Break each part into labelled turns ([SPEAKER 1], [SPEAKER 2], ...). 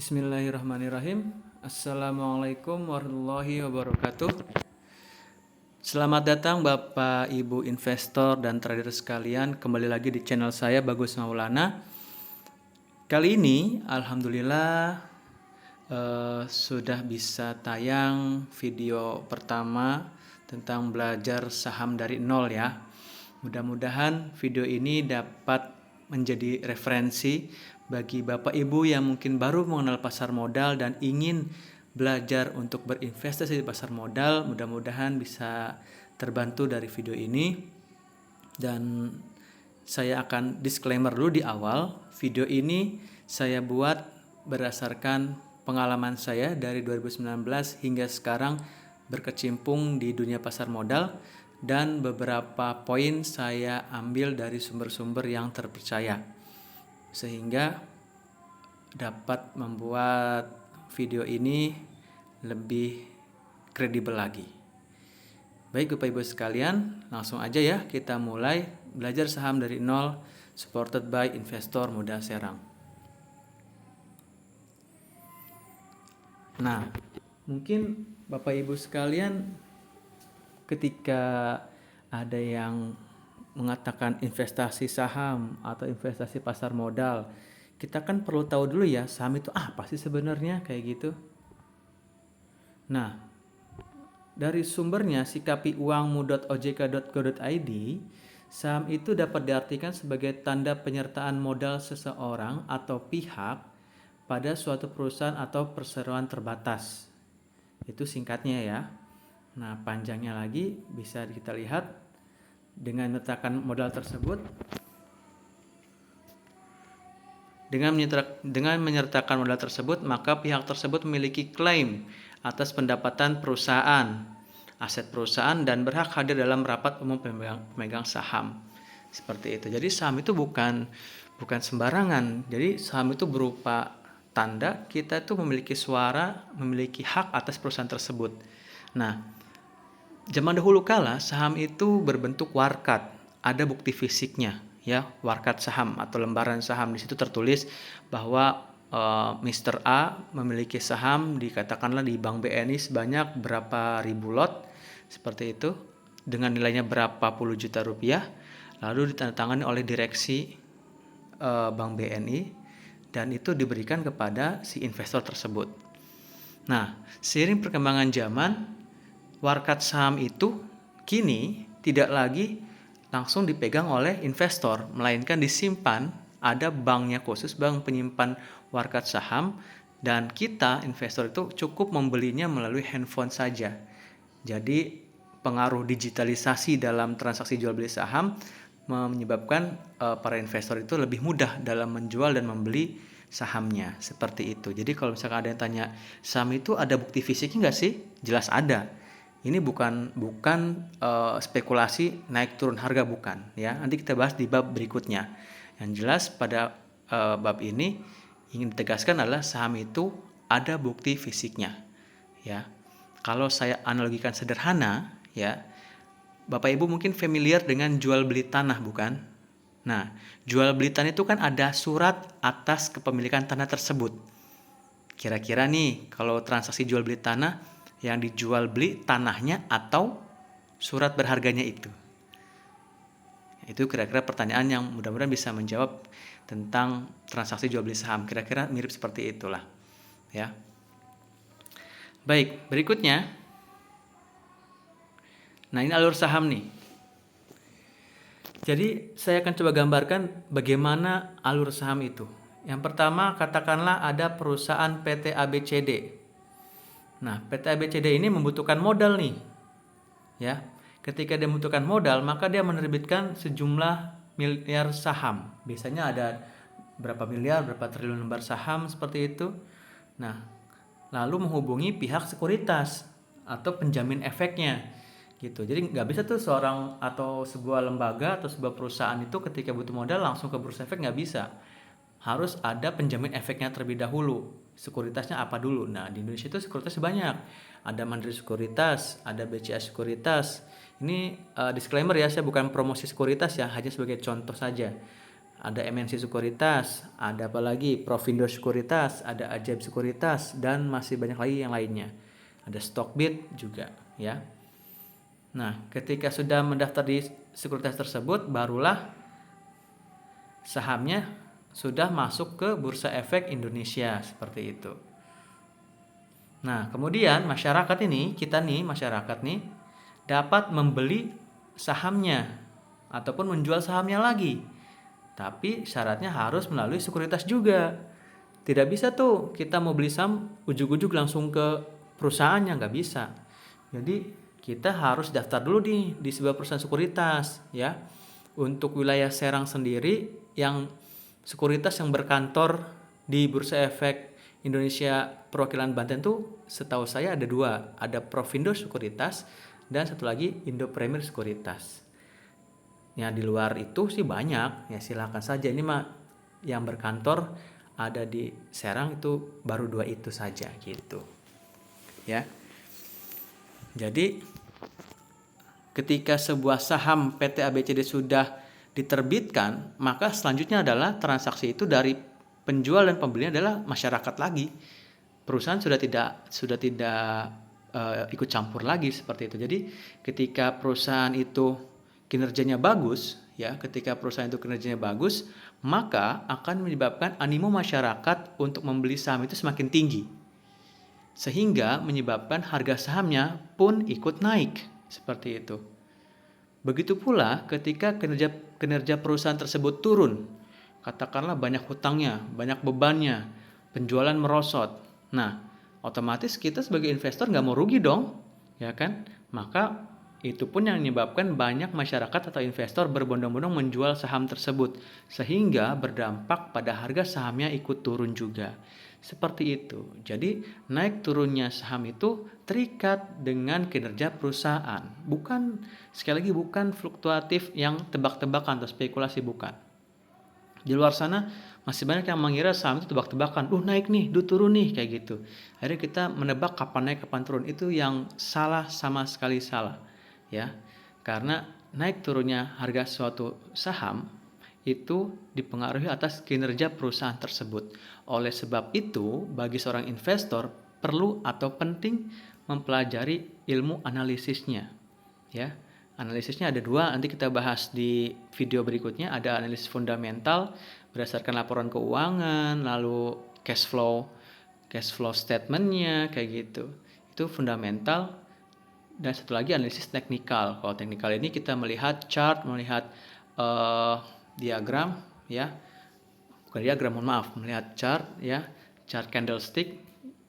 [SPEAKER 1] Bismillahirrahmanirrahim. Assalamualaikum warahmatullahi wabarakatuh. Selamat datang Bapak Ibu investor dan trader sekalian, kembali lagi di channel saya Bagus Maulana. Kali ini alhamdulillah sudah bisa tayang video pertama tentang belajar saham dari nol ya. Mudah-mudahan video ini dapat menjadi referensi bagi Bapak Ibu yang mungkin baru mengenal pasar modal dan ingin belajar untuk berinvestasi di pasar modal. Mudah-mudahan bisa terbantu dari video ini. Dan saya akan disclaimer dulu di awal. Video ini saya buat berdasarkan pengalaman saya dari 2019 hingga sekarang berkecimpung di dunia pasar modal, dan beberapa poin saya ambil dari sumber-sumber yang terpercaya sehingga dapat membuat video ini lebih kredibel lagi. Baik Bapak Ibu sekalian, langsung aja ya kita mulai belajar saham dari nol, supported by investor muda Serang. Nah, mungkin Bapak Ibu sekalian ketika ada yang mengatakan investasi saham atau investasi pasar modal, kita kan perlu tahu dulu ya saham itu apa sih sebenarnya kayak gitu. Nah, dari sumbernya sikapiuangmu.ojk.go.id, saham itu dapat diartikan sebagai tanda penyertaan modal seseorang atau pihak pada suatu perusahaan atau perseroan terbatas. Itu singkatnya ya. Nah, panjangnya lagi bisa kita lihat. Dengan menyertakan modal tersebut, maka pihak tersebut memiliki klaim atas pendapatan perusahaan, aset perusahaan, dan berhak hadir dalam rapat umum pemegang saham. Seperti itu. Jadi saham itu bukan sembarangan. Jadi saham itu berupa tanda kita itu memiliki suara, memiliki hak atas perusahaan tersebut. Nah, zaman dahulu kala saham itu berbentuk warkat, ada bukti fisiknya ya, warkat saham atau lembaran saham. Di situ tertulis bahwa Mr. A memiliki saham dikatakanlah di Bank BNI sebanyak berapa ribu lot seperti itu dengan nilainya berapa puluh juta rupiah, lalu ditandatangani oleh direksi Bank BNI dan itu diberikan kepada si investor tersebut. Nah, seiring perkembangan zaman, warkat saham itu kini tidak lagi langsung dipegang oleh investor, melainkan disimpan, ada banknya khusus, bank penyimpan warkat saham, dan kita investor itu cukup membelinya melalui handphone saja. Jadi pengaruh digitalisasi dalam transaksi jual beli saham menyebabkan para investor itu lebih mudah dalam menjual dan membeli sahamnya, seperti itu. Jadi kalau misalkan ada yang tanya, saham itu ada bukti fisiknya nggak sih? Jelas ada. Ini bukan spekulasi naik turun harga, bukan ya. Nanti kita bahas di bab berikutnya. Yang jelas pada bab ini ingin ditegaskan adalah saham itu ada bukti fisiknya ya. Kalau saya analogikan sederhana ya, Bapak Ibu mungkin familiar dengan jual beli tanah, bukan? Nah, jual beli tanah itu kan ada surat atas kepemilikan tanah tersebut. Kira-kira nih kalau transaksi jual beli tanah, yang dijual beli tanahnya atau surat berharganya itu? Itu kira-kira pertanyaan yang mudah-mudahan bisa menjawab tentang transaksi jual beli saham. Kira-kira mirip seperti itulah ya. Baik, berikutnya. Nah, ini alur saham nih. Jadi saya akan coba gambarkan bagaimana alur saham itu. Yang pertama, katakanlah ada perusahaan PT ABCD. Nah, PT ABCD ini membutuhkan modal nih. Ya. Ketika dia membutuhkan modal, maka dia menerbitkan sejumlah miliar saham. Biasanya ada berapa miliar, berapa triliun lembar saham seperti itu. Nah, lalu menghubungi pihak sekuritas atau penjamin efeknya. Gitu. Jadi nggak bisa tuh seorang atau sebuah lembaga atau sebuah perusahaan itu ketika butuh modal langsung ke bursa efek, nggak bisa. Harus ada penjamin efeknya terlebih dahulu. Sekuritasnya apa dulu? Nah, di Indonesia itu sekuritas banyak. Ada Mandiri Sekuritas, ada BCA Sekuritas. Ini disclaimer ya, saya bukan promosi sekuritas ya, hanya sebagai contoh saja. ada MNC Sekuritas, ada apa lagi, Provindo Sekuritas, ada Ajaib Sekuritas, dan masih banyak lagi yang lainnya. Ada Stockbit juga, ya. Nah, ketika sudah mendaftar di sekuritas tersebut, barulah sahamnya sudah masuk ke Bursa Efek Indonesia, seperti itu. Nah, kemudian masyarakat ini, kita nih, masyarakat nih, dapat membeli sahamnya ataupun menjual sahamnya lagi. Tapi syaratnya harus melalui sekuritas juga. Tidak bisa tuh kita mau beli saham ujuk-ujuk langsung ke perusahaannya, nggak bisa. Jadi kita harus daftar dulu nih di sebuah perusahaan sekuritas, ya. Untuk wilayah Serang sendiri, yang sekuritas yang berkantor di Bursa Efek Indonesia perwakilan Banten tuh setahu saya ada 2, ada Provindo Sekuritas dan satu lagi Indo Premier Sekuritas. Ya, di luar itu sih banyak, ya silakan saja. Ini mah yang berkantor ada di Serang itu baru 2 itu saja gitu. Ya. Jadi ketika sebuah saham PT ABCD sudah diterbitkan, maka selanjutnya adalah transaksi itu dari penjual dan pembeli adalah masyarakat lagi. Perusahaan sudah tidak ikut campur lagi seperti itu. Jadi ketika perusahaan itu kinerjanya bagus, ya, ketika perusahaan itu kinerjanya bagus, maka akan menyebabkan animo masyarakat untuk membeli saham itu semakin tinggi. Sehingga menyebabkan harga sahamnya pun ikut naik, seperti itu. Begitu pula ketika kinerja perusahaan tersebut turun, katakanlah banyak hutangnya, banyak bebannya, penjualan merosot. Nah, otomatis kita sebagai investor nggak mau rugi dong, ya kan? Maka itu pun yang menyebabkan banyak masyarakat atau investor berbondong-bondong menjual saham tersebut, sehingga berdampak pada harga sahamnya ikut turun juga. Seperti itu. Jadi naik turunnya saham itu terikat dengan kinerja perusahaan. Bukan, sekali lagi, bukan fluktuatif yang tebak-tebakan atau spekulasi, bukan. Di luar sana masih banyak yang mengira saham itu tebak-tebakan. Naik nih, turun nih, kayak gitu. Akhirnya kita menebak kapan naik, kapan turun. Itu yang salah, sama sekali salah. Ya. Karena naik turunnya harga suatu saham itu dipengaruhi atas kinerja perusahaan tersebut. Oleh sebab itu, bagi seorang investor perlu atau penting mempelajari ilmu analisisnya. Ya, analisisnya ada 2, nanti kita bahas di video berikutnya. Ada analisis fundamental berdasarkan laporan keuangan, lalu cash flow statementnya, kayak gitu. Itu fundamental. Dan satu lagi analisis teknikal. Kalau teknikal ini kita melihat chart, melihat diagram, ya, bukan diagram, mohon maaf, melihat chart, ya, chart candlestick.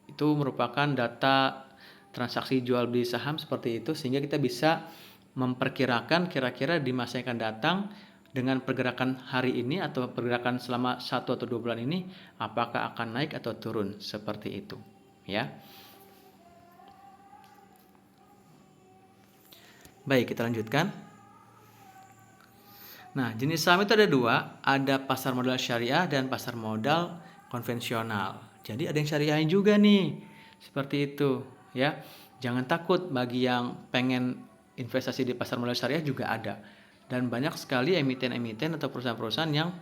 [SPEAKER 1] Itu merupakan data transaksi jual beli saham seperti itu, sehingga kita bisa memperkirakan kira-kira di masa yang akan datang dengan pergerakan hari ini atau pergerakan selama 1 atau 2 bulan ini, apakah akan naik atau turun, seperti itu, ya. Baik, kita lanjutkan. Nah, jenis saham itu ada 2, ada pasar modal syariah dan pasar modal konvensional. Jadi ada yang syariah juga nih, seperti itu, ya. Jangan takut, bagi yang pengen investasi di pasar modal syariah juga ada. Dan banyak sekali emiten-emiten atau perusahaan-perusahaan yang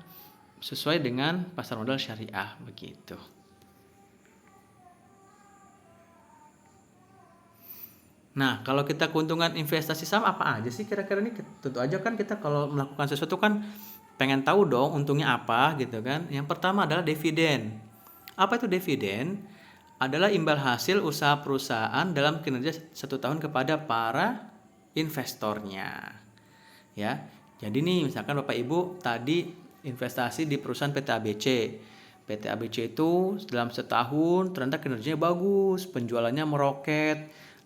[SPEAKER 1] sesuai dengan pasar modal syariah, begitu. Nah, kalau kita keuntungan investasi saham apa aja sih kira-kira nih? Tentu aja kan kita kalau melakukan sesuatu kan pengen tahu dong untungnya apa gitu kan. Yang pertama adalah dividen. Apa itu dividen? Adalah imbal hasil usaha perusahaan dalam kinerja 1 tahun kepada para investornya. Ya. Jadi nih misalkan Bapak Ibu tadi investasi di perusahaan PT ABC. PT ABC itu dalam setahun ternyata kinerjanya bagus, penjualannya meroket,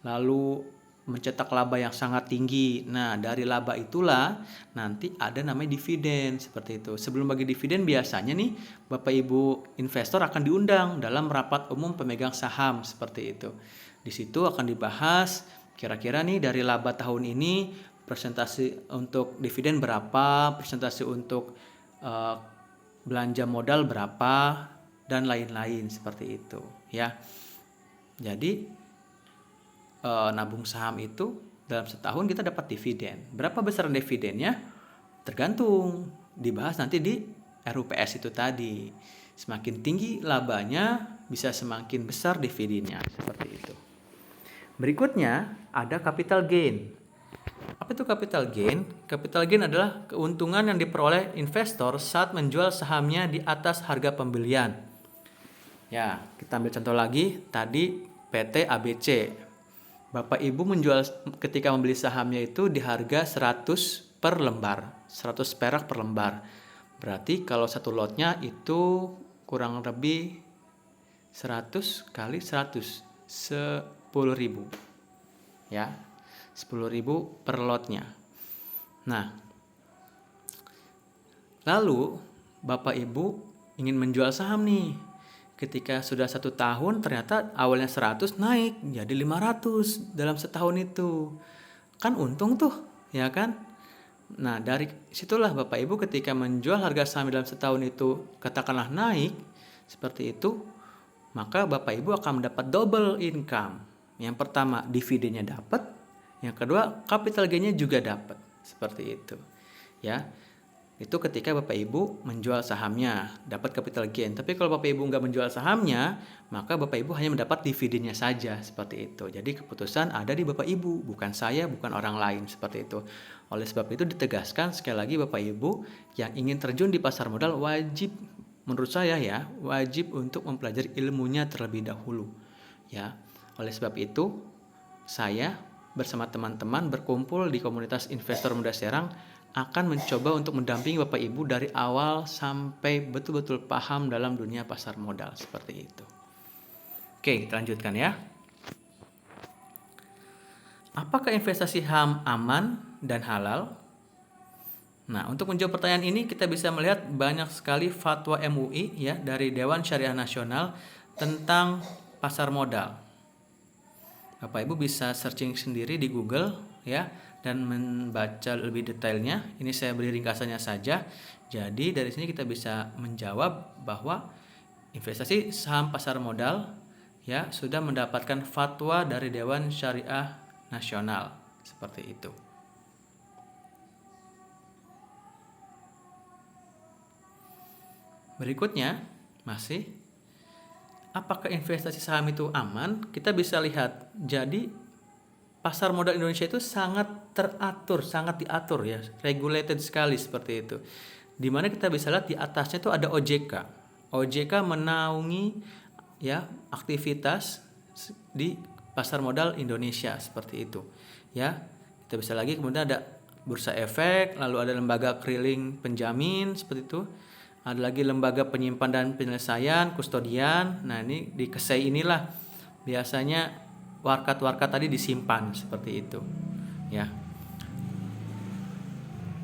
[SPEAKER 1] lalu mencetak laba yang sangat tinggi. Nah, dari laba itulah nanti ada namanya dividen, seperti itu. Sebelum bagi dividen biasanya nih Bapak Ibu investor akan diundang dalam rapat umum pemegang saham, seperti itu. Di situ akan dibahas kira-kira nih dari laba tahun ini presentasi untuk dividen berapa, presentasi untuk belanja modal berapa, dan lain-lain, seperti itu, ya. Jadi nabung saham itu dalam setahun kita dapat dividen. Berapa besar dividennya? Tergantung, dibahas nanti di RUPS itu tadi. Semakin tinggi labanya, bisa semakin besar dividennya, seperti itu. Berikutnya ada capital gain. Apa itu capital gain? Capital gain adalah keuntungan yang diperoleh investor saat menjual sahamnya di atas harga pembelian. Ya, kita ambil contoh lagi, tadi PT ABC. Bapak Ibu menjual ketika membeli sahamnya itu di harga 100 per lembar, 100 perak per lembar. Berarti kalau satu lotnya itu kurang lebih 100 kali 100, 10.000. Ya, 10.000 per lotnya. Nah, lalu Bapak Ibu ingin menjual saham nih. Ketika sudah 1 tahun ternyata awalnya 100 naik jadi 500 dalam setahun itu. Kan untung tuh, ya kan? Nah, dari situlah Bapak Ibu ketika menjual harga saham dalam setahun itu katakanlah naik seperti itu, maka Bapak Ibu akan mendapat double income. Yang pertama dividennya dapat, yang kedua capital gain-nya juga dapat. Seperti itu. Ya. Itu ketika Bapak Ibu menjual sahamnya, dapat capital gain. Tapi kalau Bapak Ibu nggak menjual sahamnya, maka Bapak Ibu hanya mendapat dividennya saja, seperti itu. Jadi keputusan ada di Bapak Ibu, bukan saya, bukan orang lain, seperti itu. Oleh sebab itu ditegaskan sekali lagi Bapak Ibu yang ingin terjun di pasar modal wajib, menurut saya ya, wajib untuk mempelajari ilmunya terlebih dahulu. Ya, oleh sebab itu saya bersama teman-teman berkumpul di komunitas investor muda Serang akan mencoba untuk mendampingi Bapak Ibu dari awal sampai betul-betul paham dalam dunia pasar modal, seperti itu. Oke, kita lanjutkan ya. Apakah investasi saham aman dan halal? Nah, untuk menjawab pertanyaan ini kita bisa melihat banyak sekali fatwa MUI ya dari Dewan Syariah Nasional tentang pasar modal. Bapak Ibu bisa searching sendiri di Google ya dan membaca lebih detailnya. Ini saya beri ringkasannya saja. Jadi dari sini kita bisa menjawab bahwa investasi saham pasar modal ya sudah mendapatkan fatwa dari Dewan Syariah Nasional, seperti itu. Berikutnya masih, apakah investasi saham itu aman? Kita bisa lihat. Jadi pasar modal Indonesia itu sangat teratur, sangat diatur ya, regulated sekali seperti itu. Dimana kita bisa lihat di atasnya itu ada OJK. OJK menaungi ya aktivitas di pasar modal Indonesia seperti itu. Ya, kita bisa lagi kemudian ada bursa efek, lalu ada lembaga clearing penjamin seperti itu. Ada lagi lembaga penyimpan dan penyelesaian, kustodian. Nah, ini di KSEI inilah biasanya warkat-warkat tadi disimpan seperti itu. Ya.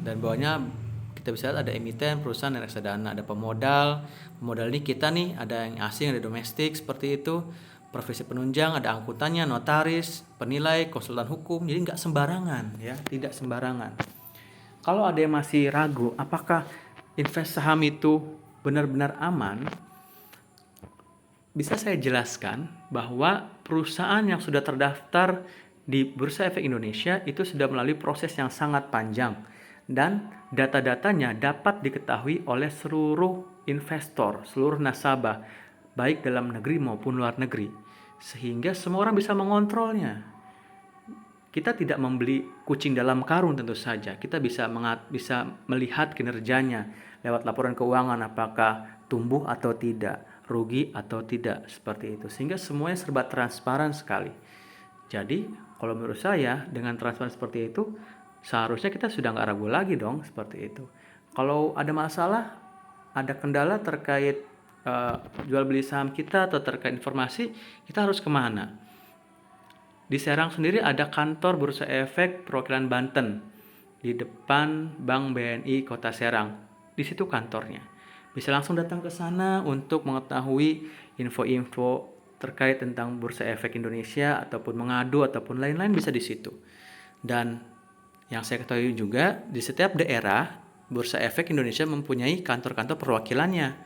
[SPEAKER 1] Dan bawahnya kita bisa lihat ada emiten, perusahaan dan reksadana, ada pemodal. Pemodal ini kita nih, ada yang asing, ada domestik seperti itu. Profesi penunjang, ada angkutannya, notaris, penilai, konsultan hukum. Jadi nggak sembarangan ya, tidak sembarangan. Kalau ada yang masih ragu apakah invest saham itu benar-benar aman, bisa saya jelaskan bahwa perusahaan yang sudah terdaftar di Bursa Efek Indonesia itu sudah melalui proses yang sangat panjang dan data-datanya dapat diketahui oleh seluruh investor, seluruh nasabah, baik dalam negeri maupun luar negeri, sehingga semua orang bisa mengontrolnya. Kita tidak membeli kucing dalam karung tentu saja. Kita bisa melihat kinerjanya lewat laporan keuangan, apakah tumbuh atau tidak, rugi atau tidak, seperti itu. Sehingga semuanya serba transparan sekali. Jadi kalau menurut saya dengan transparan seperti itu seharusnya kita sudah nggak ragu lagi dong, seperti itu. Kalau ada masalah, ada kendala terkait jual beli saham kita atau terkait informasi, kita harus kemana? Di Serang sendiri ada kantor Bursa Efek perwakilan Banten di depan Bank BNI Kota Serang. Di situ kantornya. Bisa langsung datang ke sana untuk mengetahui info-info terkait tentang Bursa Efek Indonesia ataupun mengadu ataupun lain-lain bisa di situ. Dan yang saya ketahui juga di setiap daerah Bursa Efek Indonesia mempunyai kantor-kantor perwakilannya.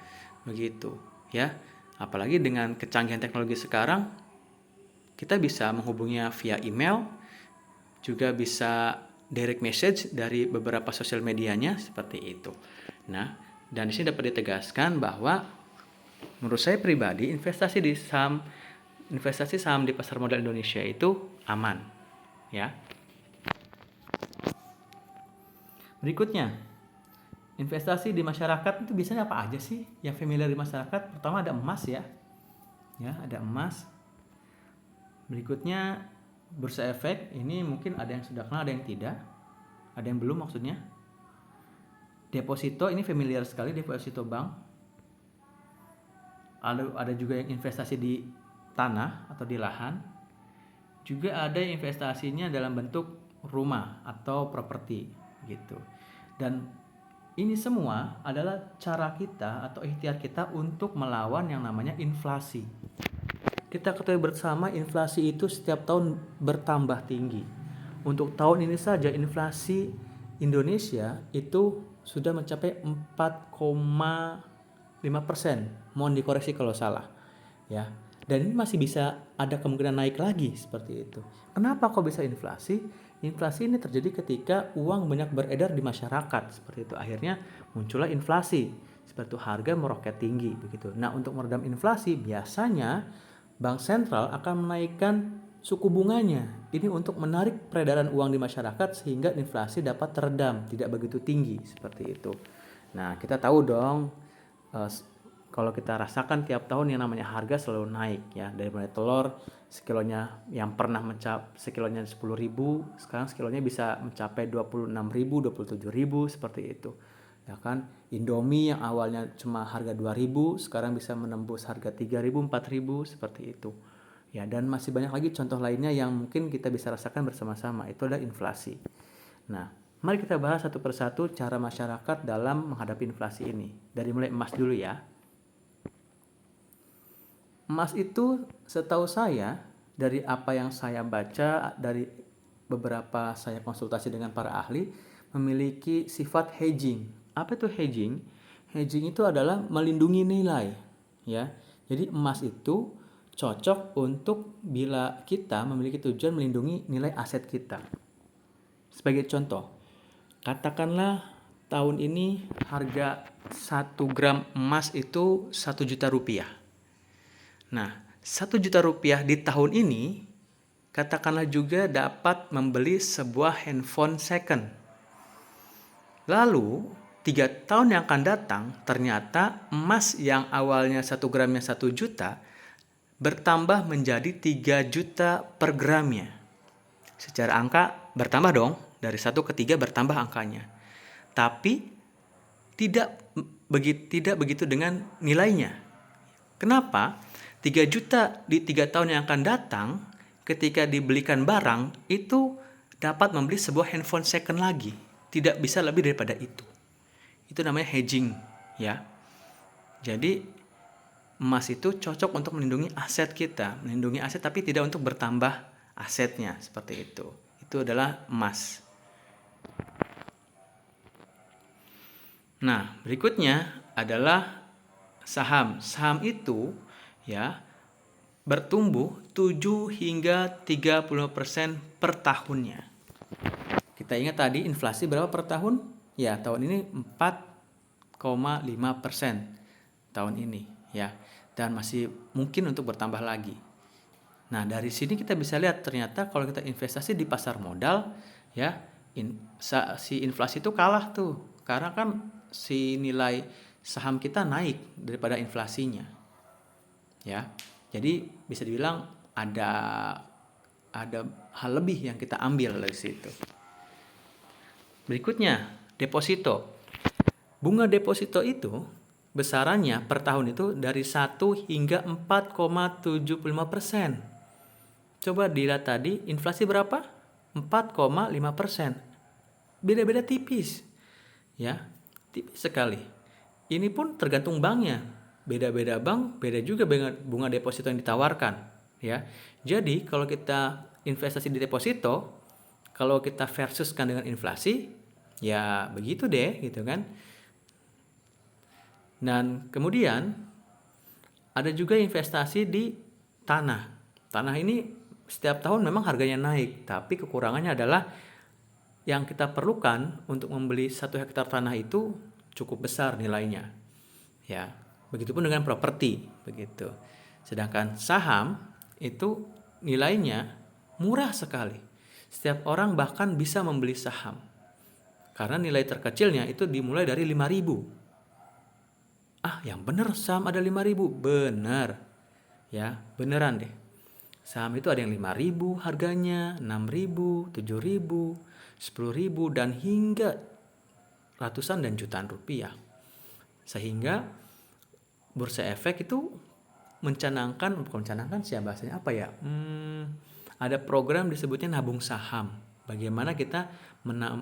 [SPEAKER 1] Begitu, ya. Apalagi dengan kecanggihan teknologi sekarang, kita bisa menghubunginya via email, juga bisa direct message dari beberapa sosial medianya seperti itu. Nah, Dan di sini dapat ditegaskan bahwa menurut saya pribadi investasi saham di pasar modal Indonesia itu aman, ya. Berikutnya, investasi di masyarakat itu biasanya apa aja sih yang familiar di masyarakat? Pertama ada emas ya. Ya, ada emas. Berikutnya bursa efek, ini mungkin ada yang sudah kenal, ada yang tidak. Ada yang belum maksudnya. Deposito, ini familiar sekali, deposito bank. Ada juga yang investasi di tanah atau di lahan. Juga ada yang investasinya dalam bentuk rumah atau properti gitu. Dan ini semua adalah cara kita atau ikhtiar kita untuk melawan yang namanya inflasi. Kita ketahui bersama inflasi itu setiap tahun bertambah tinggi. Untuk tahun ini saja inflasi Indonesia itu sudah mencapai 4,5%. Mohon dikoreksi kalau salah, ya. Dan ini masih bisa ada kemungkinan naik lagi seperti itu. Kenapa kok bisa inflasi? Inflasi ini terjadi ketika uang banyak beredar di masyarakat seperti itu. Akhirnya muncullah inflasi. Seperti itu, harga meroket tinggi begitu. Nah, untuk meredam inflasi biasanya Bank Sentral akan menaikkan suku bunganya. Ini untuk menarik peredaran uang di masyarakat sehingga inflasi dapat teredam, tidak begitu tinggi seperti itu. Nah, kita tahu dong, kalau kita rasakan tiap tahun yang namanya harga selalu naik ya, dari mulai telur sekilonya yang pernah mencapai sekilonya 10.000, sekarang sekilonya bisa mencapai 26.000, 27.000 seperti itu. Ya kan, Indomie yang awalnya cuma harga 2.000 sekarang bisa menembus harga 3.000, 4.000 seperti itu. Ya, dan masih banyak lagi contoh lainnya yang mungkin kita bisa rasakan bersama-sama, itu adalah inflasi. Nah, mari kita bahas satu persatu cara masyarakat dalam menghadapi inflasi ini. Dari mulai emas dulu ya. Emas itu setahu saya, dari apa yang saya baca, dari beberapa saya konsultasi dengan para ahli, memiliki sifat hedging. Apa itu hedging? Hedging itu adalah melindungi nilai, ya. Jadi emas itu cocok untuk bila kita memiliki tujuan melindungi nilai aset kita. Sebagai contoh, katakanlah tahun ini harga 1 gram emas itu 1 juta rupiah. Nah, 1 juta rupiah di tahun ini katakanlah juga dapat membeli sebuah handphone second. Lalu 3 tahun yang akan datang ternyata emas yang awalnya 1 gramnya 1 juta bertambah menjadi 3 juta per gramnya. Secara angka bertambah dong, dari 1 ke 3 bertambah angkanya. Tapi tidak begitu dengan nilainya. Kenapa? 3 juta di 3 tahun yang akan datang ketika dibelikan barang itu dapat membeli sebuah handphone second lagi. Tidak bisa lebih daripada itu. Itu namanya hedging, ya. Jadi emas itu cocok untuk melindungi aset kita, melindungi aset tapi tidak untuk bertambah asetnya seperti itu. Itu adalah emas. Nah, berikutnya adalah saham. Saham itu ya bertumbuh 7 hingga 30% per tahunnya. Kita ingat tadi inflasi berapa per tahun? Ya, tahun ini 4,5% tahun ini ya. Dan masih mungkin untuk bertambah lagi. Nah, dari sini kita bisa lihat ternyata kalau kita investasi di pasar modal ya, si inflasi itu kalah tuh. Karena kan si nilai saham kita naik daripada inflasinya. Ya. Jadi bisa dibilang ada hal lebih yang kita ambil dari situ. Berikutnya, deposito. Bunga deposito itu besarannya per tahun itu dari 1 hingga 4,75%. Coba dilihat tadi, inflasi berapa? 4,5%. Beda-beda tipis. Ya, tipis sekali. Ini pun tergantung banknya. Beda-beda bank, beda juga bunga deposito yang ditawarkan, ya. Jadi, kalau kita investasi di deposito, kalau kita versuskan dengan inflasi, ya begitu deh, gitu kan. Dan kemudian ada juga investasi di tanah. Tanah ini setiap tahun memang harganya naik, tapi kekurangannya adalah yang kita perlukan untuk membeli 1 hektar tanah itu cukup besar nilainya. Ya, begitupun dengan properti, begitu. Sedangkan saham itu nilainya murah sekali. Setiap orang bahkan bisa membeli saham. Karena nilai terkecilnya itu dimulai dari 5.000. Yang bener saham ada 5.000. Bener. Ya, beneran deh. Saham itu ada yang 5.000 harganya, 6.000, 7.000, 10.000 dan hingga ratusan dan jutaan rupiah. Sehingga Bursa Efek itu bukan mencanangkan sih bahasanya apa ya? Ada program disebutnya nabung saham. Bagaimana kita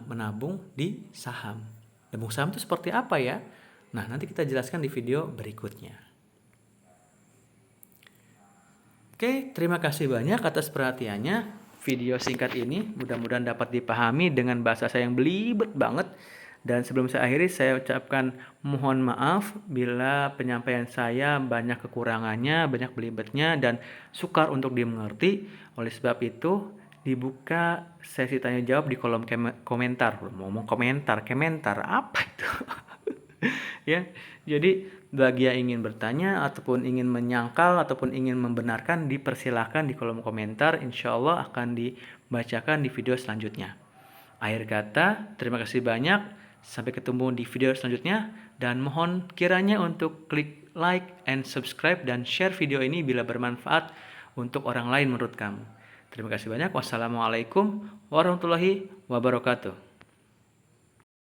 [SPEAKER 1] menabung di saham. Nabung saham itu seperti apa ya? Nah, nanti kita jelaskan di video berikutnya. Oke, terima kasih banyak atas perhatiannya. Video singkat ini mudah-mudahan dapat dipahami dengan bahasa saya yang belibet banget. Dan sebelum saya akhiri, saya ucapkan mohon maaf bila penyampaian saya banyak kekurangannya, banyak belibetnya, dan sukar untuk dimengerti. Oleh sebab itu, dibuka sesi tanya jawab di kolom komentar. Ngomong komentar apa itu? Ya, jadi bagi yang ingin bertanya ataupun ingin menyangkal ataupun ingin membenarkan, dipersilahkan di kolom komentar. Insya Allah akan dibacakan di video selanjutnya. Akhir kata, terima kasih banyak. Sampai ketemu di video selanjutnya. Dan mohon kiranya untuk klik like and subscribe dan share video ini bila bermanfaat untuk orang lain menurut kamu. Terima kasih banyak. Wassalamualaikum warahmatullahi wabarakatuh.